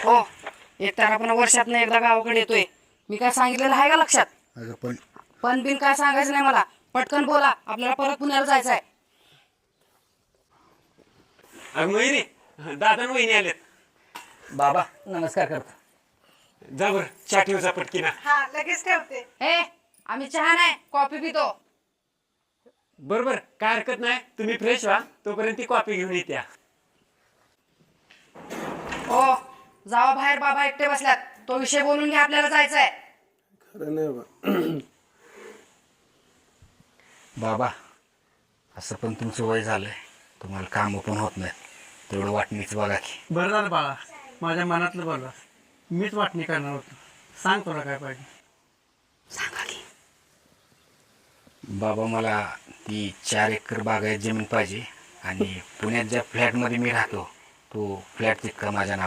हो, एक तर आपण वर्षातनं एकदा गावाकडे येतोय. मी काय सांगितलेलं आहे का लक्षात? अगं पण पण बिन काय सांगायचं नाही मला. पटकन बोला, आपल्याला परत पुण्याला जायचं आहे. अगं मयुरी, दादा आणि वहिनी आलेत. बाबा नमस्कार करतो. जा बरं चहा ठेव जा पटकीना. हा लगेच ठेवते. हे, आम्ही चहा नाही कॉफी पितो. बरोबर काय हरकत नाही, तुम्ही फ्रेश व्हा तोपर्यंत ती कॉफी घेऊन येत्या. हो, जावा बाहेर, बाबा एकटे बसल्यात. तो विषय बोलून घ्या, आपल्याला जायचं आहे. खरं नाही बा. बाबा असं पण तुमचं वय झालंय, तुम्हाला कामं पण होत नाहीत, तेवढं वाटणीच बघा की. बरं झालं बाळा, माझ्या मनातलं बोलला. मीच वाटणी करणार होतो. सांग तुला काय पाहिजे. सांगा की. बाबा मला ती 4 एकर बागायत जमीन पाहिजे आणि पुण्यात ज्या फ्लॅटमध्ये मी राहतो तो फ्लॅट तितका माझ्या नावावर